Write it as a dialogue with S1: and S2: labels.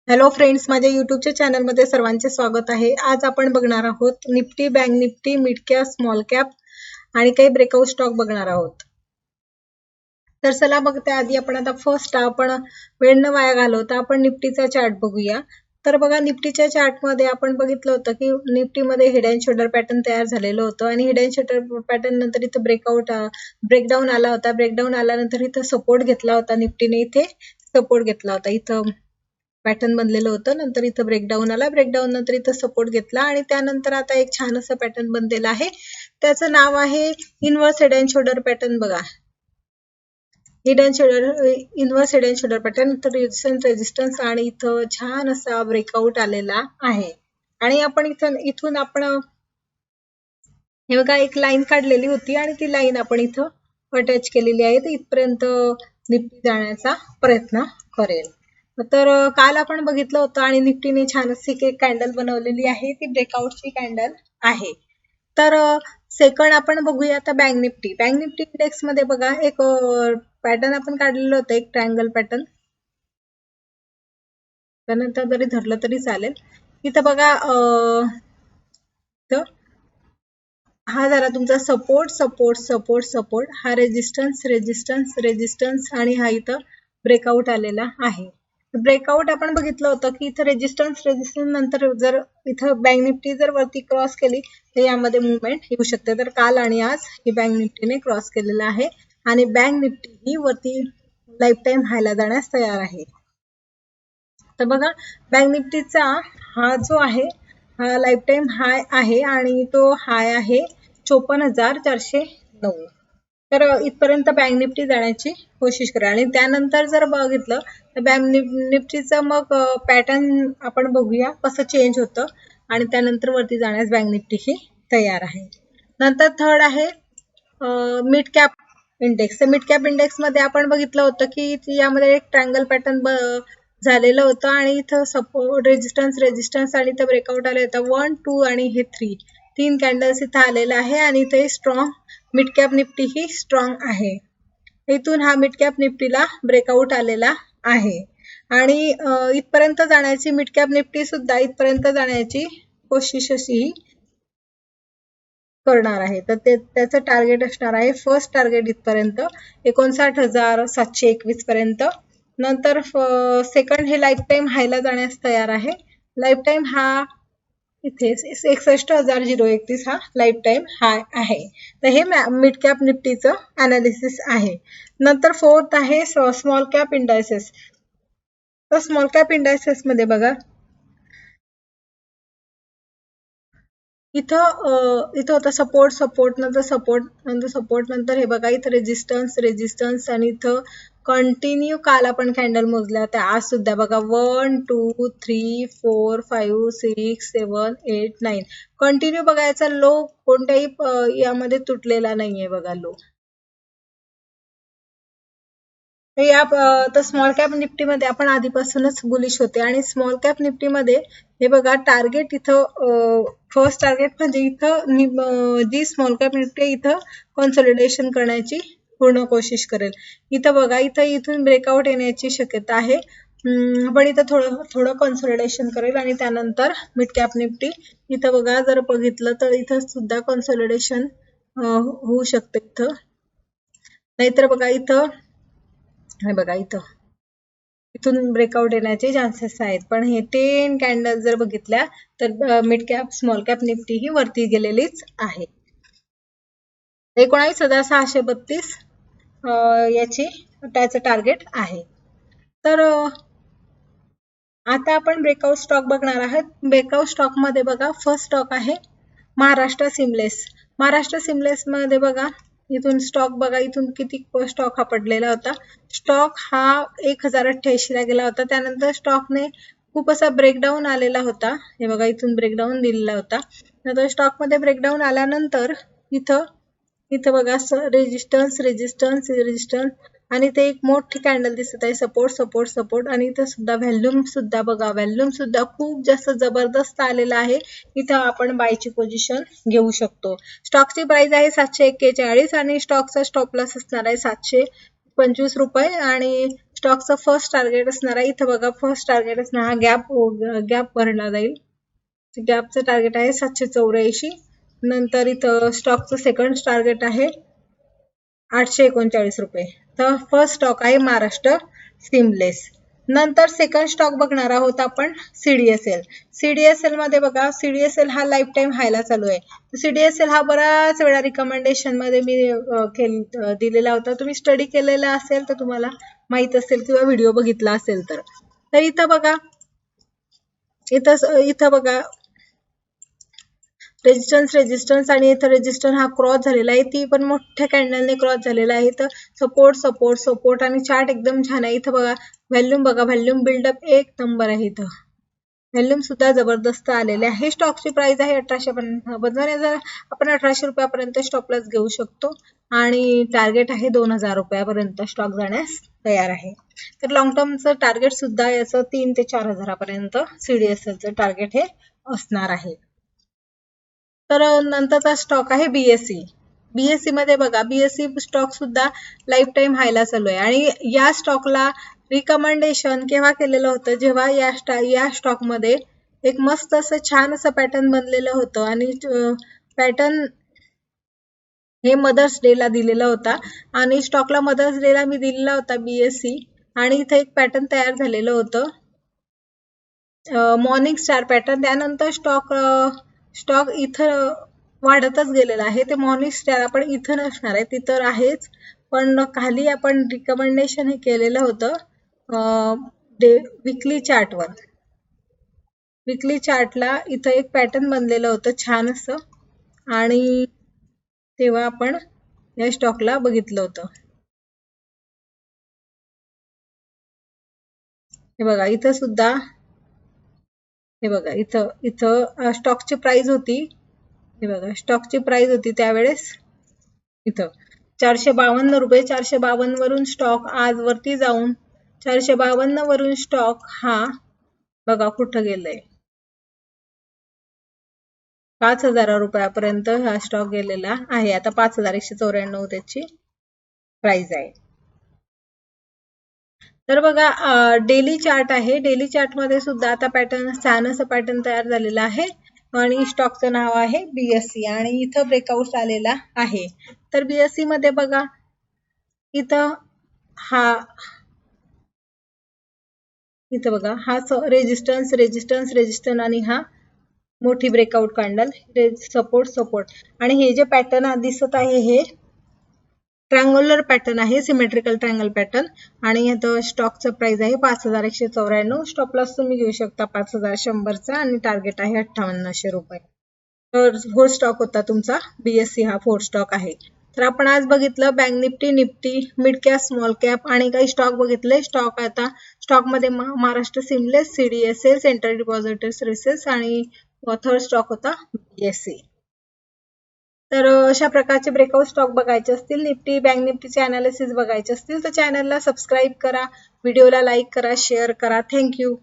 S1: Hello friends, माझ्या युट्यूबच्या चॅनलमध्ये सर्वांचे स्वागत आहे. आज आपण बघणार आहोत Nifty, bank Nifty, mid cap, small cap आणि काही ब्रेकआउट स्टॉक बघणार आहोत. तर चला बघ, त्याआधी आपण आता फर्स्ट आपण वेळ न वाया घालवता आपण निफ्टीचा चार्ट बघूया. तर बघा, निफ्टीच्या चार्टमध्ये आपण बघितलं होतं की निफ्टीमध्ये हेड अँड शोल्डर पॅटर्न तयार झालेलं होतं आणि हेड अँड शोल्डर पॅटर्न नंतर इथं ब्रेकडाऊन आला होता. ब्रेकडाऊन आल्यानंतर इथं सपोर्ट घेतला होता. निफ्टीने इथे सपोर्ट घेतला होता. इथं पॅटर्न बनलेलं होतं. नंतर इथं ब्रेकडाऊन आला. ब्रेकडाऊन नंतर इथं सपोर्ट घेतला आणि त्यानंतर आता एक छान असं पॅटर्न बनलेलं आहे. त्याचं नाव आहे inverse head and shoulder pattern. बघा, inverse head and shoulder pattern. इथं रेजिस्टन्स आणि इथं छान असा ब्रेकआउट आलेला आहे. आणि आपण इथून आपण हे बघा, एक लाईन काढलेली होती आणि ती लाईन आपण इथं अटॅच केलेली आहे. तर इथपर्यंत निफ्टी जाण्याचा प्रयत्न करेल. तर काल आपण बघितलं होतं आणि निफ्टीने छान अशी एक कॅन्डल बनवलेली आहे. ती ब्रेकआउटची कॅन्डल आहे. तर सेकंड आपण बघूया आता bank Nifty. Bank Nifty index मध्ये बघा, एक पॅटर्न आपण काढलेलं होतं, एक ट्रायंगल पॅटर्न. त्यानंतर जरी धरलं तरी चालेल. इथं बघा, हा झाला तुमचा सपोर्ट सपोर्ट सपोर्ट सपोर्ट, हा रेजिस्टन्स रेजिस्टन्स रेजिस्टन्स आणि हा इथं ब्रेकआउट आलेला आहे. ब्रेकआउट आपण बघितलं होतं की इथं रेजिस्टन्स नंतर जर इथं बँक निफ्टी जर वरती क्रॉस केली तर यामध्ये मुवमेंट येऊ शकते. तर काल आणि आज ही बँक निफ्टीने क्रॉस केलेला आहे आणि बँक निफ्टी ही वरती लाईफ टाईम हायला जाण्यास तयार आहे. तर बघा, बँक निफ्टीचा हा जो आहे हा लाईफ टाईम हाय आहे आणि तो हाय आहे 54,409. तर इथपर्यंत बँक निफ्टी जाण्याची कोशिश करा. आणि त्यानंतर जर बघितलं तर बँक निफ्टीचं मग पॅटर्न आपण बघूया कसं चेंज होतं आणि त्यानंतर वरती जाण्यास बँक निफ्टी ही तयार आहे. नंतर थर्ड आहे मिड कॅप इंडेक्स. तर मिड कॅप इंडेक्स मध्ये आपण बघितलं होतं की यामध्ये एक ट्रायंगल पॅटर्न झालेलं होतं आणि इथं सपोर्ट रेजिस्टन्स रेजिस्टन्स आणि इथं ब्रेकआउट आलं होतं 1, 2 आणि हे 3 कॅन्डल्स इथं आलेलं आहे आणि इथे स्ट्रॉंग मिड कॅप निफ्टी ही स्ट्रॉंग आहे. इथून हा मिड कॅप निफ्टीला ब्रेकआउट आलेला आहे आणि इथपर्यंत जाण्याची मिड कॅप निफ्टी सुद्धा इथपर्यंत जाण्याची कोशिश अशी करणार आहे. तर त्याचं टार्गेट असणार आहे, फर्स्ट टार्गेट इथपर्यंत 59,721 पर्यंत. नंतर सेकंड हे लाईफ टाईम हायला जाण्यास तयार आहे. लाईफ टाईम हा इथे 61,031 हा लाईफ टाईम हाय आहे. तर हे मिड कॅप निफ्टीचं अनालिसिस आहे. नंतर फोर्थ आहे स्मॉल कॅप इंडायसेस. तर स्मॉल कॅप इंडायसेस मध्ये बघा, इथं होता सपोर्ट सपोर्ट नंतर सपोर्ट नंतर हे बघा, इथं रेजिस्टन्स रेजिस्टन्स आणि इथं कंटिन्यू काल आपण कॅन्डल मोजल्या होत्या. आज सुद्धा बघा 1, 2, 3, 4, 5, 6, 7, 8, 9 कंटिन्यू बघायचा. लो कोणत्याही यामध्ये तुटलेला नाहीये बघा लो. तर स्मॉल कॅप निफ्टीमध्ये आपण आधीपासूनच बुलिश होते आणि स्मॉल कॅप निफ्टीमध्ये हे बघा, टार्गेट इथं फर्स्ट टार्गेट म्हणजे इथं जी स्मॉल कॅप निफ्टी इथं कन्सोलिडेशन करण्याची पूर्ण कोशिश करेल. इथं बघा, इथून ब्रेकआउट येण्याची शक्यता आहे. पण इथं थोडं कन्सोलिडेशन करेल आणि त्यानंतर मिड कॅप निफ्टी इथं बघा, जर बघितलं तर इथं सुद्धा कन्सोलिडेशन होऊ शकते. इथं नाहीतर बघा, हे बघा, इथून ब्रेकआउट येण्याचे चान्सेस आहेत. पण हे 10 कॅन्डल जर बघितल्या तर mid cap small cap Nifty ही वरती गेलेलीच आहे. 19,632 याची त्याचं टार्गेट आहे. तर आता आपण ब्रेकआउट स्टॉक बघणार आहोत. ब्रेकआउट स्टॉक मध्ये बघा, फर्स्ट स्टॉक आहे महाराष्ट्र सिमलेस. महाराष्ट्र सिमलेस मध्ये बघा, इथून स्टॉक बघा, इथून किती स्टॉक हा पडलेला होता. स्टॉक हा 1088 ला गेला होता. त्यानंतर स्टॉकने खूप असा ब्रेकडाऊन आलेला होता. हे बघा, इथून ब्रेकडाऊन दिलेला होता. नंतर स्टॉक मध्ये ब्रेकडाऊन आल्यानंतर इथं बघा, रेजिस्टन्स रेजिस्टन्स रेजिस्टन्स आणि ते एक मोठी कॅन्डल दिसत आहे, सपोर्ट सपोर्ट सपोर्ट. आणि इथं सुद्धा व्हॅल्यूम सुद्धा बघा, व्हॅल्यूम सुद्धा खूप जास्त जबरदस्त आलेला आहे. इथं आपण बायची पोझिशन घेऊ शकतो. स्टॉकची प्राइस आहे 741 आणि स्टॉकचा स्टॉप लॉस असणार आहे 25 रुपये आणि स्टॉकचं फर्स्ट टार्गेट असणार आहे. इथं बघा फर्स्ट टार्गेट असणार हा गॅप भरला जाईल. गॅपचं टार्गेट आहे 784. नंतर इथं स्टॉकचं सेकंड टार्गेट आहे 839 रुपये. तर फर्स्ट स्टॉक आहे महाराष्ट्र सीमलेस. नंतर सेकंड स्टॉक बघणार आहोत आपण CDSL. CDSL मध्ये बघा CDSL हा लाईफ टाइम हायला चालू आहे. CDSL हा बराच वेळा रिकमेंडेशन मध्ये मी दिलेला होता. तुम्ही स्टडी केलेला असेल तर तुम्हाला माहित असेल किंवा व्हिडिओ बघितला असेल तर इथं बघा इथं बघा रेजिस्टन्स आणि इथं रेजिस्टन्स हा क्रॉस झालेला आहे. ती पण मोठ्या कॅन्डलने क्रॉस झालेला आहे. तर सपोर्ट आणि चार्ट एकदम छान आहे. इथं बघा व्हॉल्यूम बघा, व्हॉल्यूम बिल्डअप एक नंबर आहे. इथं व्हॉल्यूम सुद्धा जबरदस्त आलेले आहे. स्टॉकची प्राइस आहे 1850. आपण 1800 रुपयापर्यंत स्टॉप लॉस घेऊ शकतो आणि टार्गेट आहे 2000 रुपयापर्यंत स्टॉक जाण्यास तयार आहे. तर लॉंग टर्मचं टार्गेट सुद्धा याचं 3 ते 4 हजारापर्यंत CDSLचं टार्गेट हे असणार आहे. तर नंतरचा स्टॉक आहे BSE मध्ये बघा BSE स्टॉक सुद्धा लाईफ टाइम हायला चालू आहे आणि या स्टॉकला रिकमेंडेशन केव्हा केलेलं होतं, जेव्हा या स्टॉक मध्ये एक मस्त असं छान असं पॅटर्न बनलेलं होतं आणि पॅटर्न हे मदर्स डे ला दिलेला होता आणि स्टॉकला मदर्स डे ला मी दिलेला होता BSE आणि इथे एक पॅटर्न तयार झालेलं होतं मॉर्निंग स्टार पॅटर्न. त्यानंतर स्टॉक इथं वाढतच गेलेला आहे. ते मॉर्निंग स्टार आपण इथं नसणार आहे, तिथं आहेच, पण खाली आपण रिकमेंडेशन हे केलेलं होतं विकली चार्टवर. विकली चार्टला इथं एक पॅटर्न बनलेलं होतं छान असं आणि तेव्हा आपण या स्टॉकला बघितलं होतं. हे बघा इथं सुद्धा हे बघा इथं स्टॉकची प्राइस होती. हे बघा स्टॉकची प्राइस होती त्यावेळेस इथं 452 रुपये. 452 वरून स्टॉक आज वरती जाऊन 452 वरून स्टॉक हा बघा कुठं गेलंय 5000 रुपयापर्यंत हा स्टॉक गेलेला आहे. आता 5194 त्याची प्राइस आहे. तर बघा डेली चार्ट आहे. डेली चार्ट मध्ये सुद्धा आता पॅटर्न छान असं पॅटर्न तयार झालेला आहे आणि स्टॉकचं नाव आहे BSE आणि इथं ब्रेकआउट आलेला आहे. तर BSE मध्ये बघा इथं बघा हा रेजिस्टन्स आणि हा मोठी ब्रेकआउट कॅन्डल सपोर्ट आणि हे जे पॅटर्न दिसत आहे हे ट्रायंगुलर पॅटर्न आहे, सिमेट्रिकल ट्रायंगल पॅटर्न आणि इथं स्टॉकचं प्राइस आहे 5194. स्टॉप लॉस तुम्ही घेऊ शकता 5100चा आणि टार्गेट आहे 5800 रुपये. तर 4 स्टॉक होता तुमचा BSE हा 4 स्टॉक आहे. तर आपण आज बघितलं bank Nifty, mid cap, small cap आणि काही स्टॉक बघितले. आता स्टॉकमध्ये Maharashtra seamless, CDSL, central depository services आणि थर्ड स्टॉक होता BSE. तर अशा प्रकारचे ब्रेकआउट स्टॉक बघायचे असतील, निफ्टी बँक निफ्टीचे अनालिसिस बघायचे असतील तर चॅनलला सबस्क्राईब करा, व्हिडिओला लाईक करा, शेअर करा. थँक्यू.